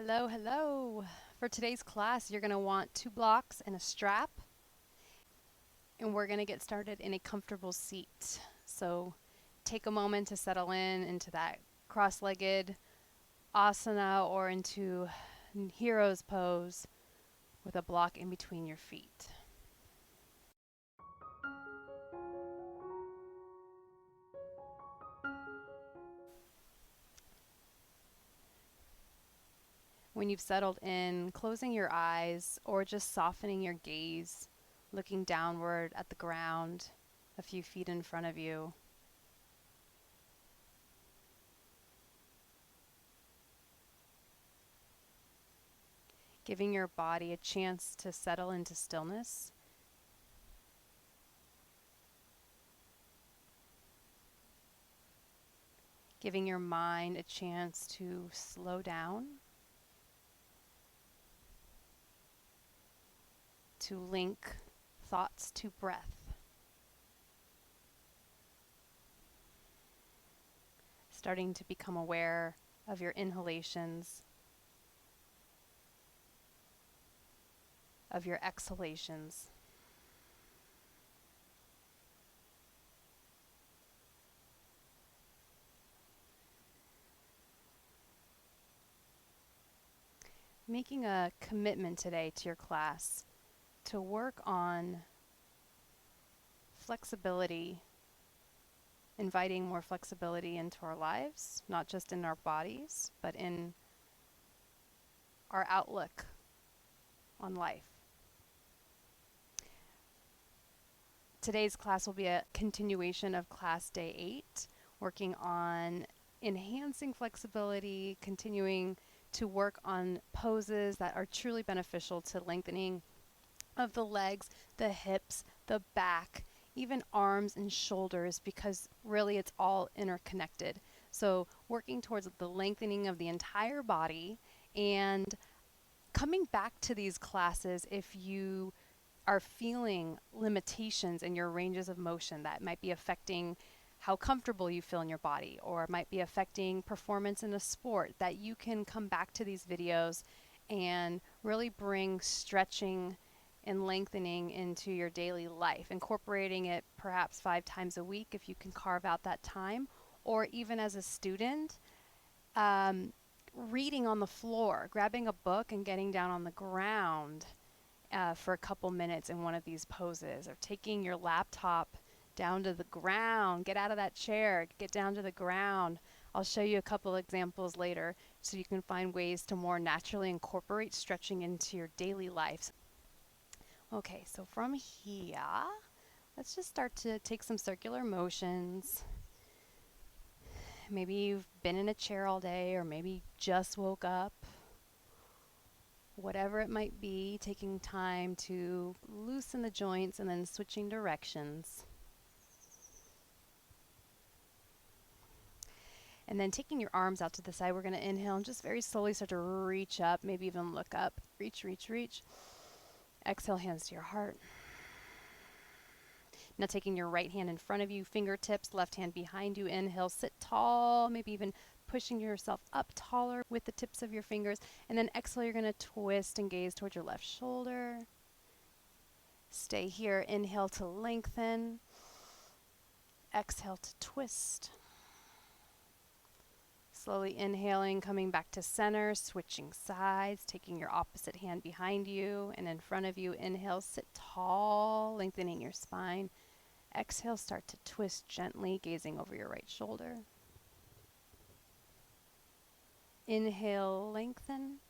Hello, hello. For today's class, you're going to want 2 blocks and a strap, and we're going to get started in a comfortable seat. So take a moment to settle in into that cross-legged asana or into hero's pose with a block in between your feet. When you've settled in, closing your eyes or just softening your gaze, looking downward at the ground a few feet in front of you. Giving your body a chance to settle into stillness. Giving your mind a chance to slow down, to link thoughts to breath. Starting to become aware of your inhalations, of your exhalations. Making a commitment today to your class to work on flexibility, inviting more flexibility into our lives, not just in our bodies, but in our outlook on life. Today's class will be a continuation of class day 8, working on enhancing flexibility, continuing to work on poses that are truly beneficial to lengthening of the legs, the hips, the back, even arms and shoulders, because really it's all interconnected. So working towards the lengthening of the entire body and coming back to these classes if you are feeling limitations in your ranges of motion that might be affecting how comfortable you feel in your body, or might be affecting performance in a sport, that you can come back to these videos and really bring stretching and lengthening into your daily life, incorporating it perhaps 5 times a week if you can carve out that time, or even as a student, reading on the floor, grabbing a book and getting down on the ground for a couple minutes in one of these poses, or taking your laptop down to the ground. Get out of that chair, get down to the ground. I'll show you a couple examples later so you can find ways to more naturally incorporate stretching into your daily life. Okay, so from here, let's just start to take some circular motions. Maybe you've been in a chair all day, or maybe just woke up. Whatever it might be, taking time to loosen the joints and then switching directions. And then taking your arms out to the side, we're going to inhale and just very slowly start to reach up, maybe even look up. Reach, reach, reach. Exhale, hands to your heart. Now taking your right hand in front of you, fingertips, left hand behind you. Inhale, sit tall, maybe even pushing yourself up taller with the tips of your fingers. And then exhale, you're going to twist and gaze towards your left shoulder. Stay here. Inhale to lengthen. Exhale to twist. Slowly inhaling, coming back to center, switching sides, taking your opposite hand behind you and in front of you. Inhale, sit tall, lengthening your spine. Exhale, start to twist gently, gazing over your right shoulder. Inhale, lengthen.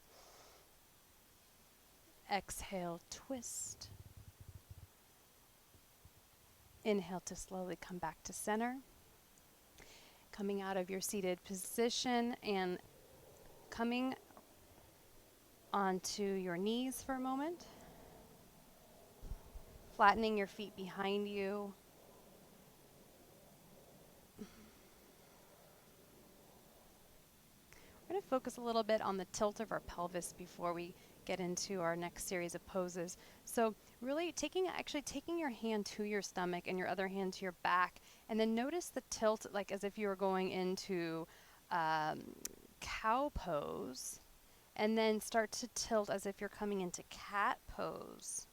Exhale, twist. Inhale to slowly come back to center. Coming out of your seated position and coming onto your knees for a moment. Flattening your feet behind you. We're going to focus a little bit on the tilt of our pelvis before we get into our next series of poses. So really taking your hand to your stomach and your other hand to your back, and then notice the tilt, like as if you were going into cow pose, And then start to tilt as if you're coming into cat pose.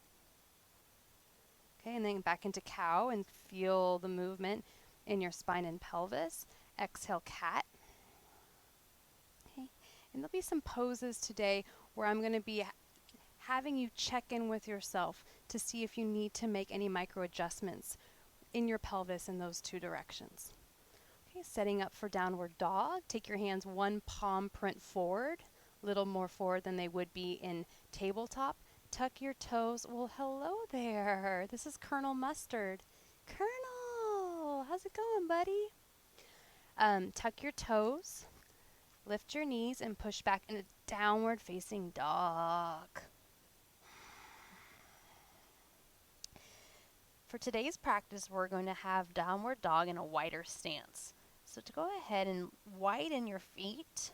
Okay, and then back into cow and feel the movement in your spine and pelvis. Exhale, cat. Okay, and there'll be some poses today where I'm going to be having you check in with yourself to see if you need to make any micro adjustments in your pelvis in those two directions. Okay, setting up for downward dog. Take your hands one palm print forward, a little more forward than they would be in tabletop. Tuck your toes. Well, hello there. This is Colonel Mustard. Colonel, how's it going, buddy? Tuck your toes, lift your knees, and push back in a downward facing dog. For today's practice, we're going to have downward dog in a wider stance. So to go ahead and widen your feet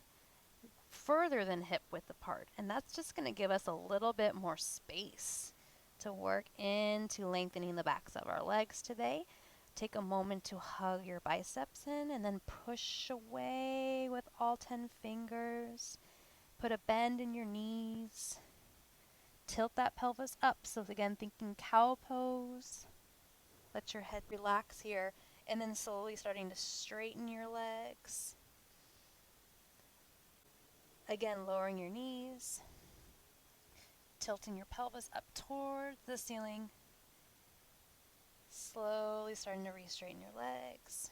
further than hip width apart. And that's just going to give us a little bit more space to work into lengthening the backs of our legs today. Take a moment to hug your biceps in and then push away with all 10 fingers. Put a bend in your knees. Tilt that pelvis up. So again, thinking cow pose. Let your head relax here, and then slowly starting to straighten your legs. Again, lowering your knees, tilting your pelvis up towards the ceiling, slowly starting to re-straighten your legs.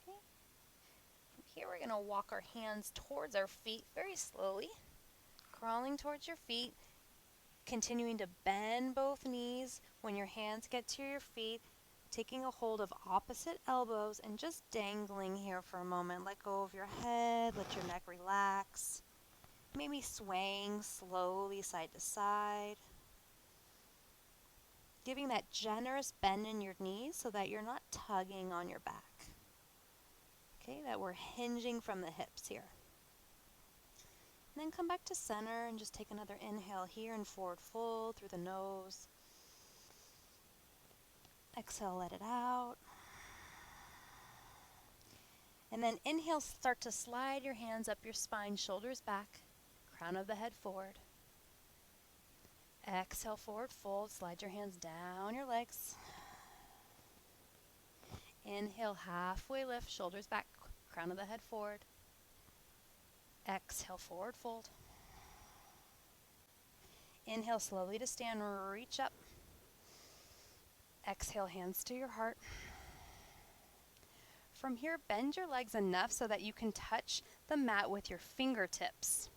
Okay. From here, we're going to walk our hands towards our feet very slowly, crawling towards your feet. Continuing to bend both knees. When your hands get to your feet, taking a hold of opposite elbows and just dangling here for a moment. Let go of your head, let your neck relax. Maybe swaying slowly side to side. Giving that generous bend in your knees so that you're not tugging on your back. Okay, that we're hinging from the hips here. And then come back to center and just take another inhale here and forward fold through the nose. Exhale, let it out. And then inhale, start to slide your hands up your spine, shoulders back, crown of the head forward. Exhale, forward fold, slide your hands down your legs. Inhale, halfway lift, shoulders back, crown of the head forward. Exhale, forward fold. Inhale slowly to stand, reach up. Exhale, hands to your heart. From here, bend your legs enough so that you can touch the mat with your fingertips.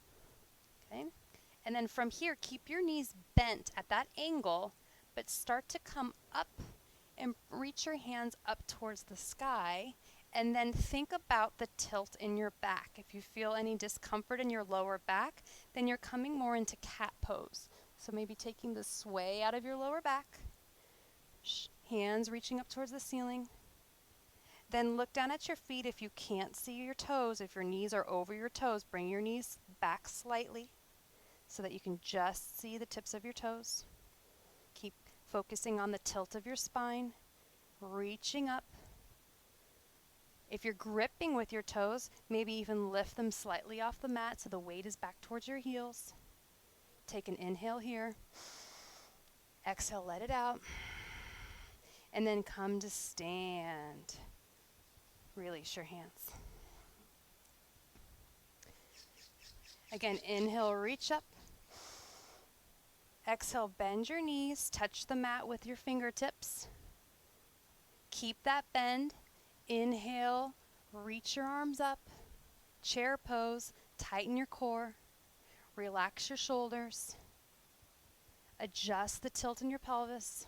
Okay? And then from here, keep your knees bent at that angle, but start to come up and reach your hands up towards the sky. And then think about the tilt in your back. If you feel any discomfort in your lower back, then you're coming more into cat pose. So maybe taking the sway out of your lower back. Hands reaching up towards the ceiling. Then look down at your feet. If you can't see your toes, if your knees are over your toes, bring your knees back slightly so that you can just see the tips of your toes. Keep focusing on the tilt of your spine, reaching up. If you're gripping with your toes, maybe even lift them slightly off the mat so the weight is back towards your heels. Take an inhale here. Exhale, let it out. And then come to stand. Release your hands. Again, inhale, reach up. Exhale, bend your knees, touch the mat with your fingertips. Keep that bend. Inhale, reach your arms up. Chair pose, tighten your core. Relax your shoulders. Adjust the tilt in your pelvis.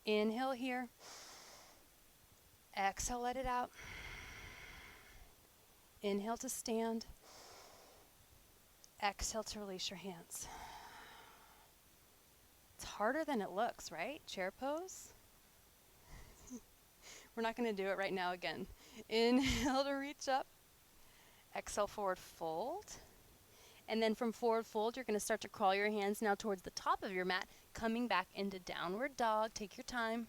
Inhale here. Exhale, let it out. Inhale to stand. Exhale to release your hands. It's harder than it looks, right? Chair pose. We're not going to do it right now again. Inhale to reach up. Exhale, forward fold. And then from forward fold, you're going to start to crawl your hands now towards the top of your mat, coming back into downward dog. Take your time.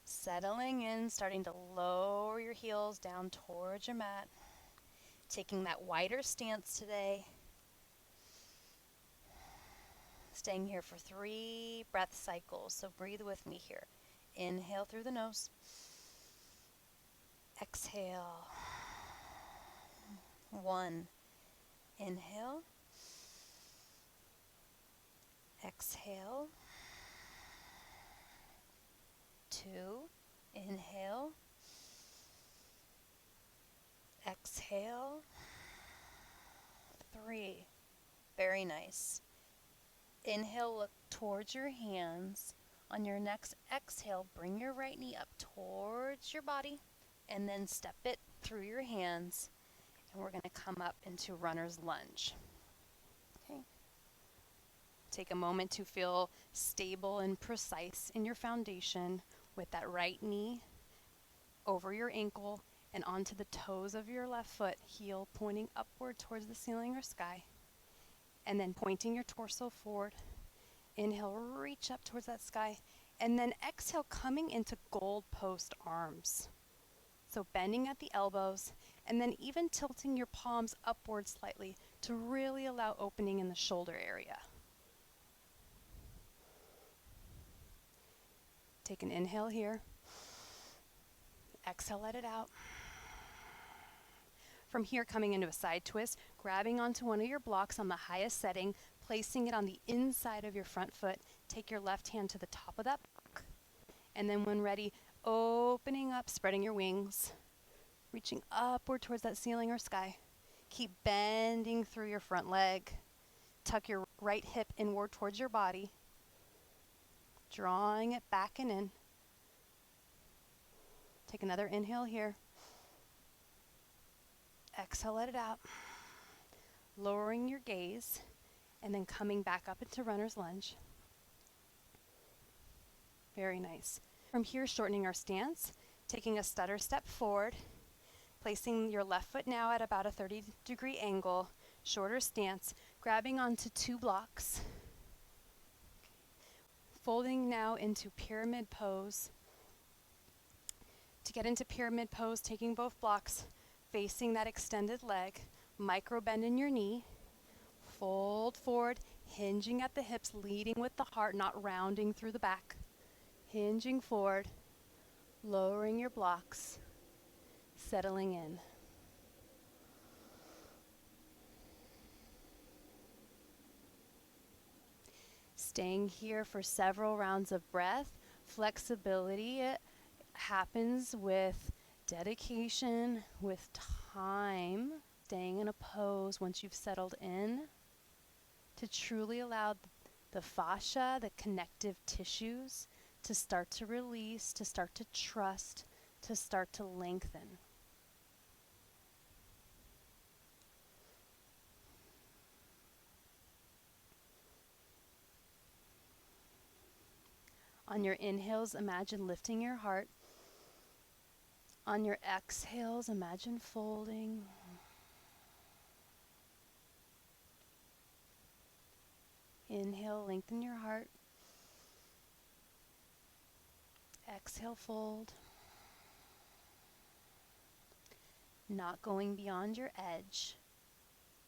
Settling in, starting to lower your heels down towards your mat. Taking that wider stance today. Staying here for 3 breath cycles. So breathe with me here. Inhale through the nose. Exhale. 1. Inhale. Exhale. 2. Inhale. Exhale. 3. Very nice. Inhale, look towards your hands. On your next exhale, bring your right knee up towards your body and then step it through your hands. And we're going to come up into runner's lunge. Okay. Take a moment to feel stable and precise in your foundation with that right knee over your ankle and onto the toes of your left foot, heel pointing upward towards the ceiling or sky. And then pointing your torso forward. Inhale, reach up towards that sky. And then exhale, coming into gold post arms. So bending at the elbows, and then even tilting your palms upward slightly to really allow opening in the shoulder area. Take an inhale here. Exhale, let it out. From here, coming into a side twist, grabbing onto one of your blocks on the highest setting, placing it on the inside of your front foot. Take your left hand to the top of that block. And then when ready, opening up, spreading your wings, reaching upward towards that ceiling or sky. Keep bending through your front leg. Tuck your right hip inward towards your body, drawing it back and in. Take another inhale here. Exhale, let it out. Lowering your gaze and then coming back up into runner's lunge. Very nice. From here, shortening our stance, taking a stutter step forward, placing your left foot now at about a 30-degree angle, shorter stance, grabbing onto 2 blocks, folding now into pyramid pose. To get into pyramid pose, taking both blocks, facing that extended leg, micro bend in your knee, fold forward, hinging at the hips, leading with the heart, not rounding through the back. Hinging forward, lowering your blocks, settling in. Staying here for several rounds of breath. Flexibility, it happens with dedication, with time, staying in a pose once you've settled in, to truly allow the fascia, the connective tissues, to start to release, to start to trust, to start to lengthen. On your inhales, imagine lifting your heart. On your exhales, imagine folding. Inhale, lengthen your heart. Exhale, fold. Not going beyond your edge.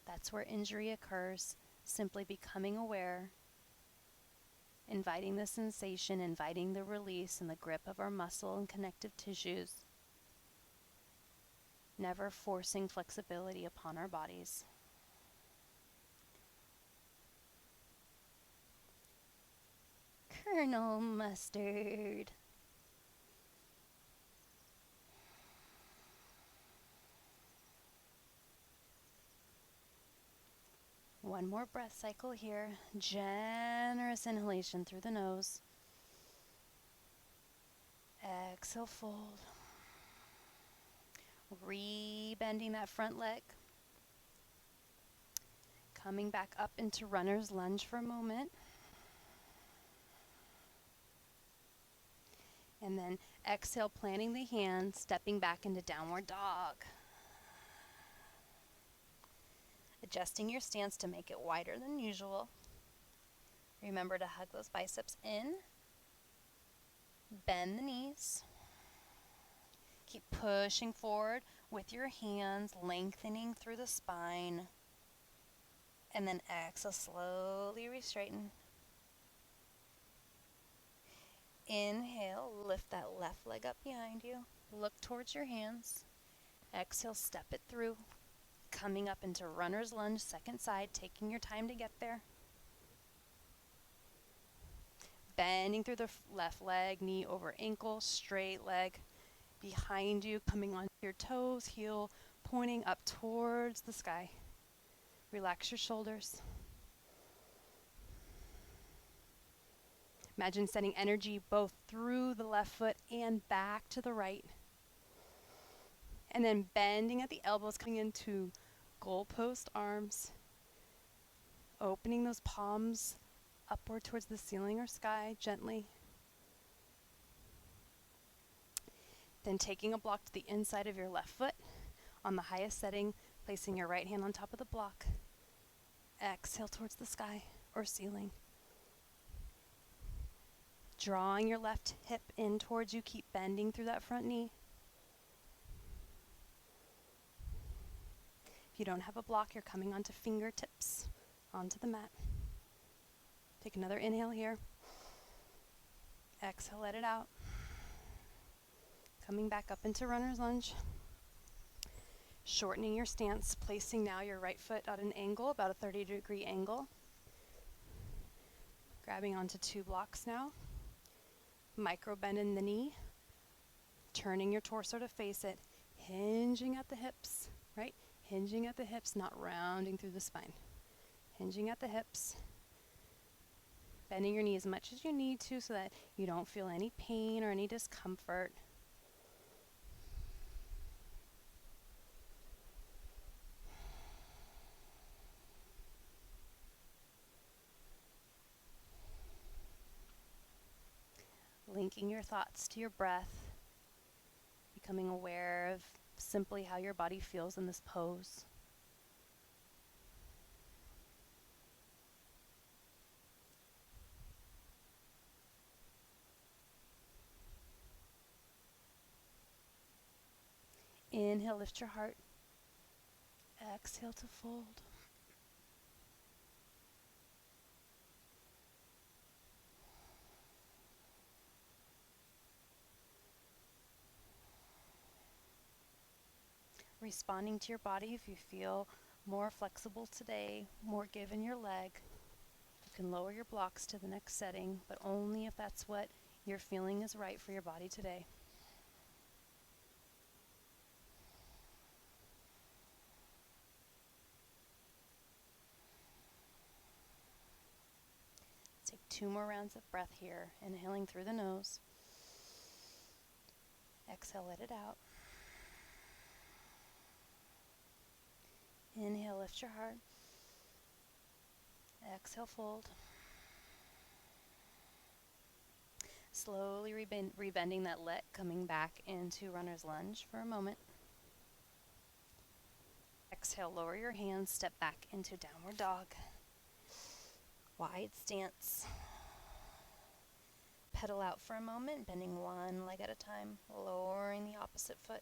That's where injury occurs. Simply becoming aware. Inviting the sensation, inviting the release and the grip of our muscle and connective tissues. Never forcing flexibility upon our bodies. Colonel Mustard. One more breath cycle here. Generous inhalation through the nose. Exhale, fold. Rebending that front leg. Coming back up into runner's lunge for a moment. And then exhale, planting the hands, stepping back into downward dog. Adjusting your stance to make it wider than usual. Remember to hug those biceps in. Bend the knees. Keep pushing forward with your hands, lengthening through the spine. And then exhale, slowly re-straighten. Inhale, lift that left leg up behind you. Look towards your hands. Exhale, step it through. Coming up into runner's lunge, second side, taking your time to get there. Bending through the left leg, knee over ankle, straight leg behind you, coming onto your toes, heel pointing up towards the sky. Relax your shoulders. Imagine sending energy both through the left foot and back to the right. And then bending at the elbows, coming into goalpost arms. Opening those palms upward towards the ceiling or sky gently. Then taking a block to the inside of your left foot on the highest setting, placing your right hand on top of the block. Exhale towards the sky or ceiling. Drawing your left hip in towards you, keep bending through that front knee. If you don't have a block, you're coming onto fingertips onto the mat. Take another inhale here. Exhale, let it out. Coming back up into runner's lunge. Shortening your stance, placing now your right foot at an angle, about a 30-degree angle. Grabbing onto two blocks now. Micro bend in the knee. Turning your torso to face it. Hinging at the hips, right? Hinging at the hips, not rounding through the spine. Hinging at the hips. Bending your knee as much as you need to so that you don't feel any pain or any discomfort. Linking your thoughts to your breath, becoming aware of simply how your body feels in this pose. Inhale, lift your heart. Exhale to fold. Responding to your body if you feel more flexible today, more give in your leg. You can lower your blocks to the next setting, but only if that's what you're feeling is right for your body today. Take 2 more rounds of breath here, inhaling through the nose. Exhale, let it out. Inhale, lift your heart. Exhale, fold. Slowly rebending that leg, coming back into runner's lunge for a moment. Exhale, lower your hands, step back into downward dog. Wide stance. Pedal out for a moment, bending one leg at a time, lowering the opposite foot.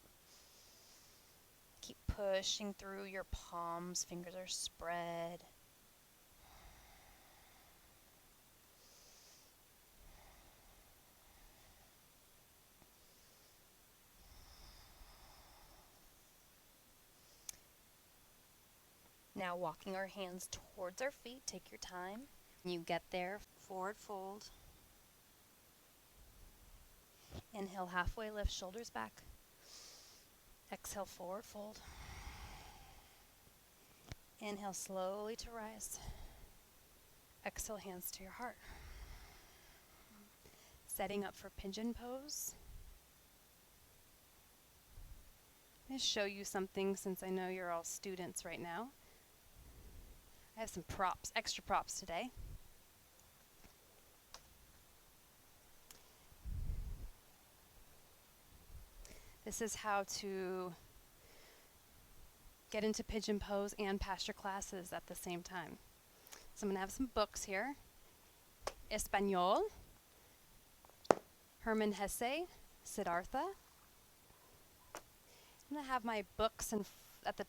Keep pushing through your palms, fingers are spread. Now walking our hands towards our feet, take your time. When you get there, forward fold. Inhale, halfway lift, shoulders back. Exhale, forward fold. Inhale slowly to rise. Exhale, hands to your heart. Setting up for pigeon pose. I'm going to show you something since I know you're all students right now. I have some props, extra props today. This is how to get into pigeon pose and pass your classes at the same time. So I'm going to have some books here. Español, Hermann Hesse, Siddhartha. I'm going to have my books at the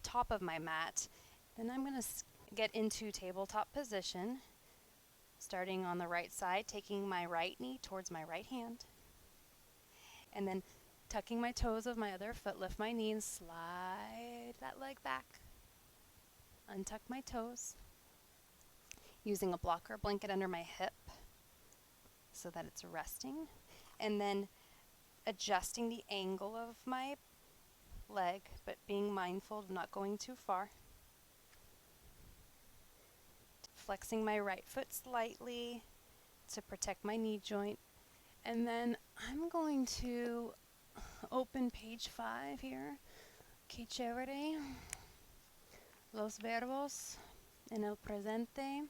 top of my mat. Then I'm going to get into tabletop position, starting on the right side, taking my right knee towards my right hand, and then tucking my toes of my other foot, lift my knee and slide that leg back. Untuck my toes, using a blocker blanket under my hip so that it's resting, and then adjusting the angle of my leg, but being mindful of not going too far. Flexing my right foot slightly to protect my knee joint. And then I'm going to open page 5 here. Que chévere. Los verbos en el presente.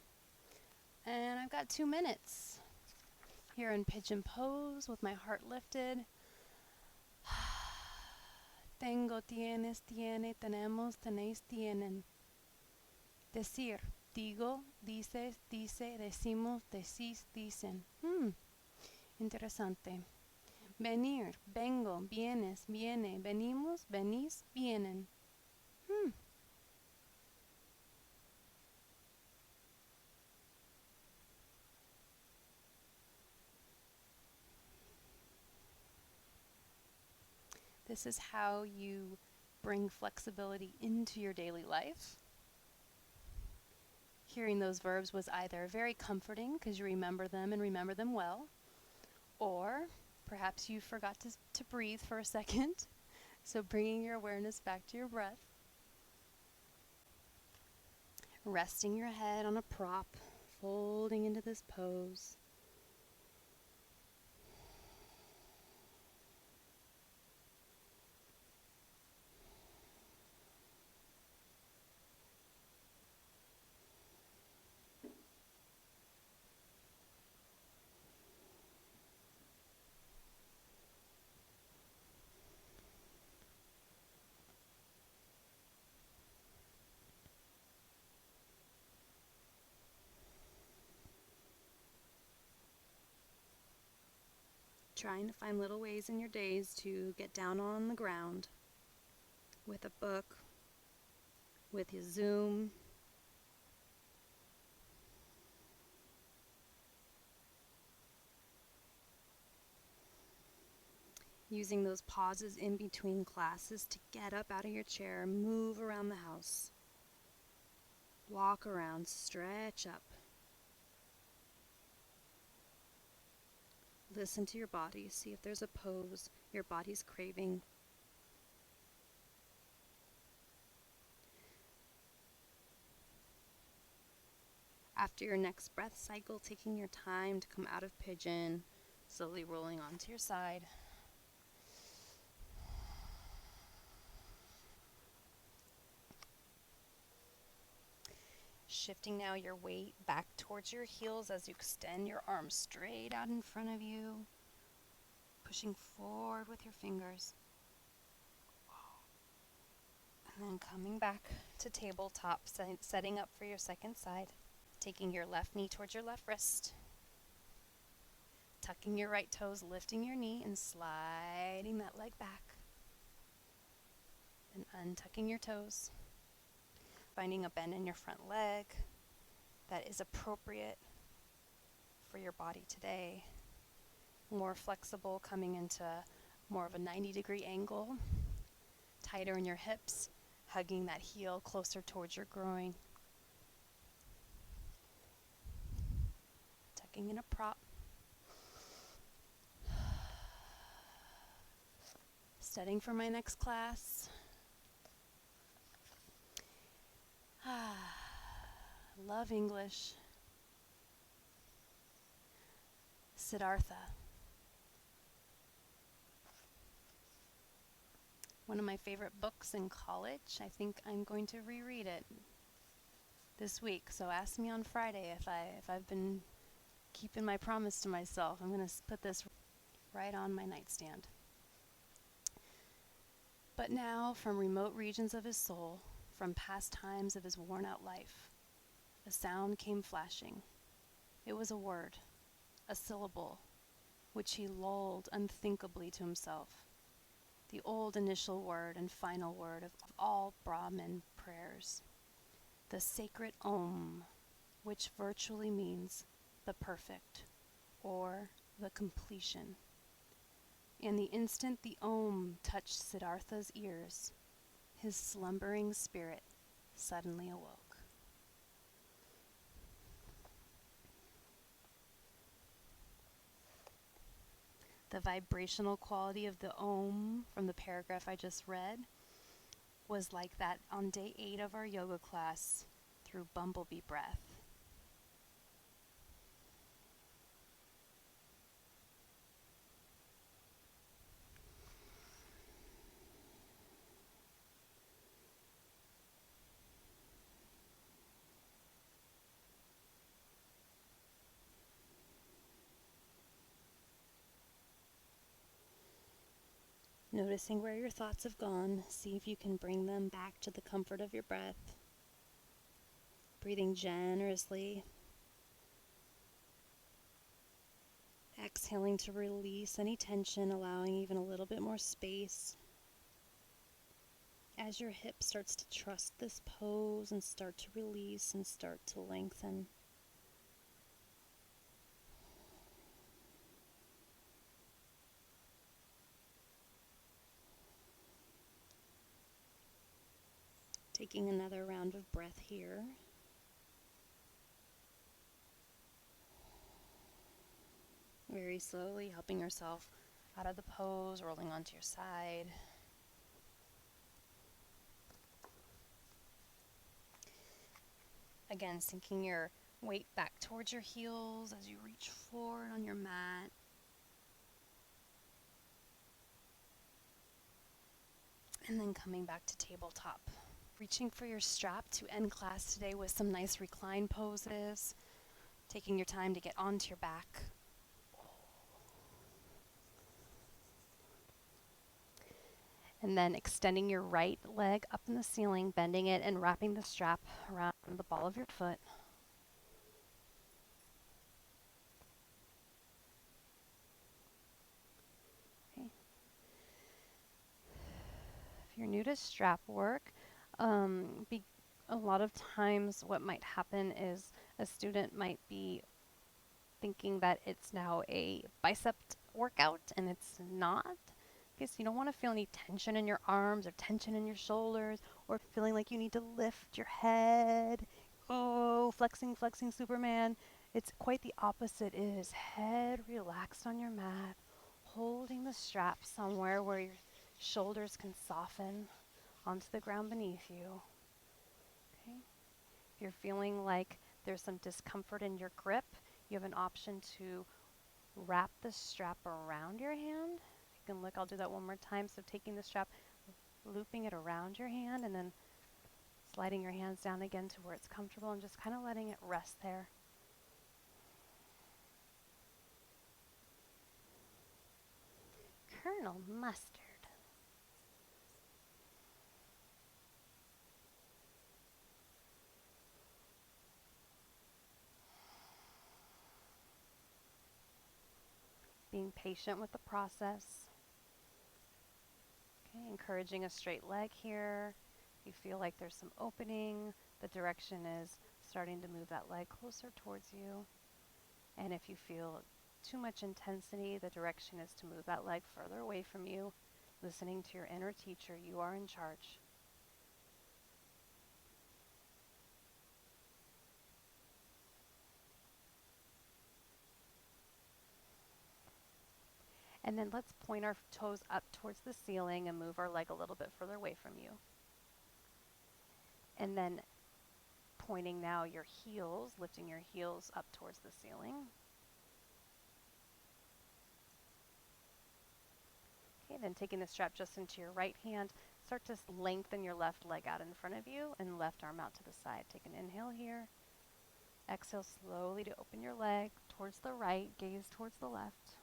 And I've got 2 minutes here in pigeon pose with my heart lifted. Tengo, tienes, tiene, tenemos, tenéis, tienen. Decir, digo, dices, dice, decimos, decís, dicen. Interesante. Venir, vengo, vienes, viene, venimos, venís, vienen. This is how you bring flexibility into your daily life. Hearing those verbs was either very comforting because you remember them and remember them well, or perhaps you forgot to breathe for a second. So bringing your awareness back to your breath. Resting your head on a prop, folding into this pose. Trying to find little ways in your days to get down on the ground with a book, with your Zoom, using those pauses in between classes to get up out of your chair, move around the house, walk around, stretch up. Listen to your body, see if there's a pose your body's craving. After your next breath cycle, taking your time to come out of pigeon, slowly rolling onto your side. Shifting now your weight back towards your heels as you extend your arms straight out in front of you, pushing forward with your fingers. And then coming back to tabletop, setting up for your second side. Taking your left knee towards your left wrist. Tucking your right toes, lifting your knee, and sliding that leg back. Then untucking your toes. Finding a bend in your front leg that is appropriate for your body today. More flexible, coming into more of a 90-degree angle. Tighter in your hips, hugging that heel closer towards your groin. Tucking in a prop. Studying for my next class. Love English. Siddhartha. One of my favorite books in college. I think I'm going to reread it this week. So ask me on Friday if I've been keeping my promise to myself. I'm going to put this right on my nightstand. But now, from remote regions of his soul, from past times of his worn-out life, a sound came flashing. It was a word, a syllable, which he lulled unthinkably to himself. the old initial word and final word of all Brahmin prayers, the sacred Om, which virtually means the perfect or the completion. And the instant the Om touched Siddhartha's ears, his slumbering spirit suddenly awoke. The vibrational quality of the Om from the paragraph I just read was like that on day 8 of our yoga class through bumblebee breath. Noticing where your thoughts have gone, see if you can bring them back to the comfort of your breath. Breathing generously. Exhaling to release any tension, allowing even a little bit more space. As your hip starts to trust this pose and start to release and start to lengthen. Taking another round of breath here. Very slowly helping yourself out of the pose, rolling onto your side. Again, sinking your weight back towards your heels as you reach forward on your mat. And then coming back to tabletop. Reaching for your strap to end class today with some nice recline poses. Taking your time to get onto your back. And then extending your right leg up in the ceiling, bending it and wrapping the strap around the ball of your foot. Okay. If you're new to strap work, a lot of times what might happen is a student might be thinking that it's now a bicep workout, and it's not. Because you don't want to feel any tension in your arms or tension in your shoulders or feeling like you need to lift your head. Oh, flexing, flexing Superman. It's quite the opposite. It is head relaxed on your mat, holding the strap somewhere where your shoulders can soften onto the ground beneath you. Okay? If you're feeling like there's some discomfort in your grip, you have an option to wrap the strap around your hand. You can look, I'll do that one more time. So taking the strap, looping it around your hand, and then sliding your hands down again to where it's comfortable and just kind of letting it rest there. Colonel Mustard. Being patient with the process. Okay, encouraging a straight leg here. If you feel like there's some opening, the direction is starting to move that leg closer towards you. And if you feel too much intensity, the direction is to move that leg further away from you. Listening to your inner teacher, you are in charge. And then let's point our toes up towards the ceiling and move our leg a little bit further away from you. And then pointing now your heels, lifting your heels up towards the ceiling. Okay, then taking the strap just into your right hand, start to lengthen your left leg out in front of you and left arm out to the side. Take an inhale here. Exhale slowly to open your leg towards the right, gaze towards the left.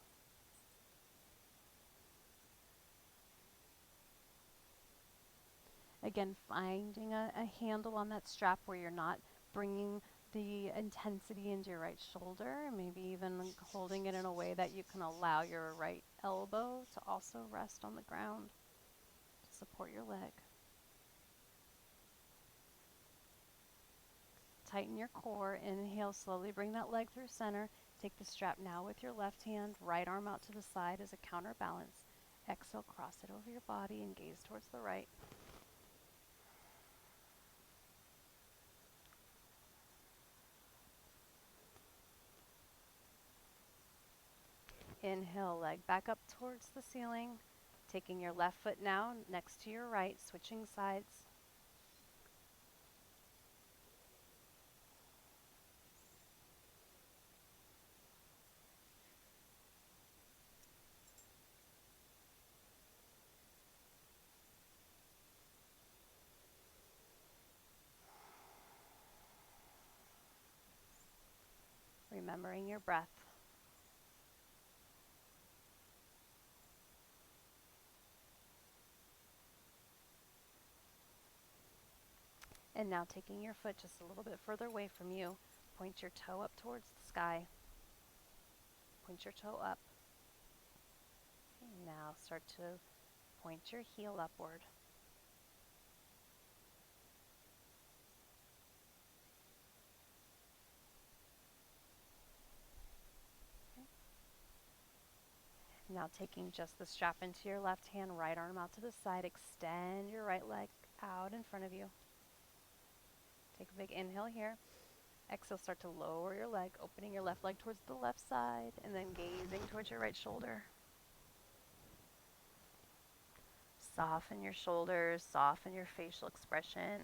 Again, finding a handle on that strap where you're not bringing the intensity into your right shoulder, maybe even holding it in a way that you can allow your right elbow to also rest on the ground. support your leg. Tighten your core. Inhale, slowly bring that leg through center. Take the strap now with your left hand, right arm out to the side as a counterbalance. Exhale, cross it over your body and gaze towards the right. Inhale, leg back up towards the ceiling. Taking your left foot now next to your right, switching sides. Remembering your breath. And now taking your foot just a little bit further away from you, point your toe up towards the sky. Point your toe up. Okay, now start to point your heel upward. Okay. Now taking just the strap into your left hand, right arm out to the side, extend your right leg out in front of you. Take a big inhale here. Exhale, start to lower your leg, opening your left leg towards the left side, and then gazing towards your right shoulder. Soften your shoulders, soften your facial expression.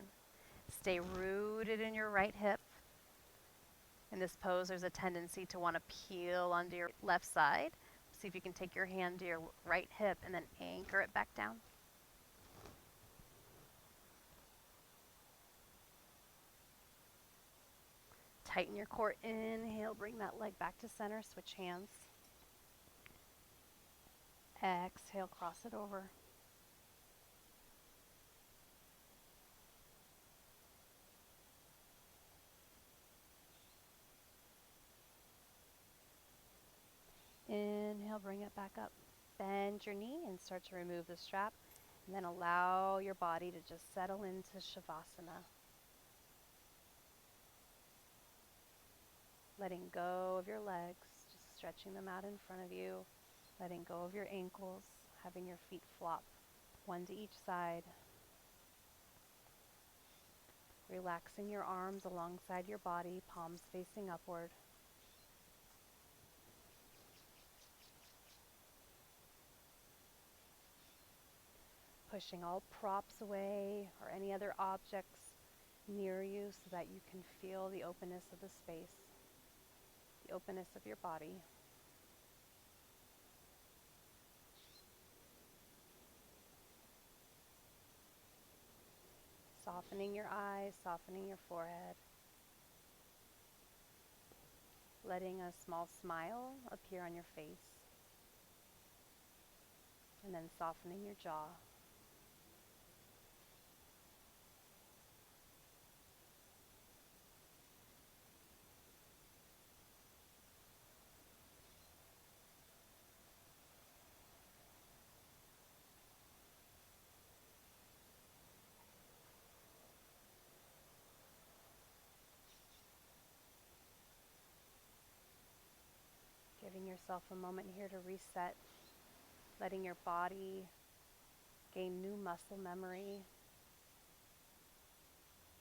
Stay rooted in your right hip. In this pose, there's a tendency to want to peel onto your left side. See if you can take your hand to your right hip and then anchor it back down. Tighten your core. Inhale, bring that leg back to center. Switch hands. Exhale, cross it over. Inhale, bring it back up. Bend your knee and start to remove the strap. And then allow your body to just settle into shavasana. Letting go of your legs, just stretching them out in front of you. Letting go of your ankles, having your feet flop, one to each side. Relaxing your arms alongside your body, palms facing upward. Pushing all props away or any other objects near you so that you can feel the openness of the space, the openness of your body. Softening your eyes, softening your forehead. Letting a small smile appear on your face. And then softening your jaw. Giving yourself a moment here to reset, letting your body gain new muscle memory.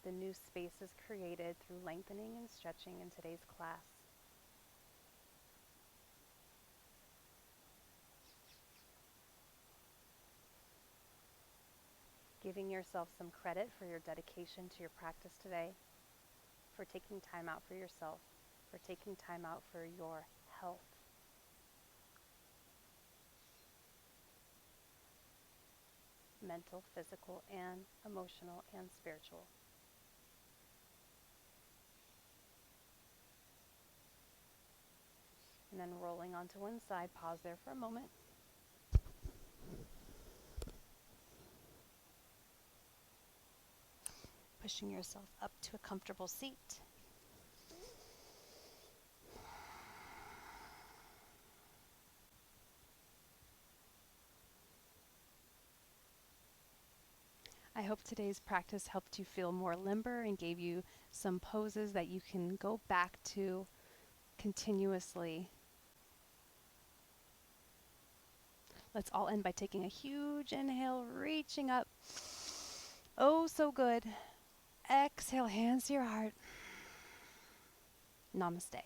The new space is created through lengthening and stretching in today's class. Giving yourself some credit for your dedication to your practice today, for taking time out for yourself, for taking time out for your health. Mental, physical, and emotional, and spiritual. And then rolling onto one side, pause there for a moment. Pushing yourself up to a comfortable seat. hope today's practice helped you feel more limber and gave you some poses that you can go back to continuously. Let's all end by taking a huge inhale, reaching up. Oh, so good. Exhale, hands to your heart. Namaste.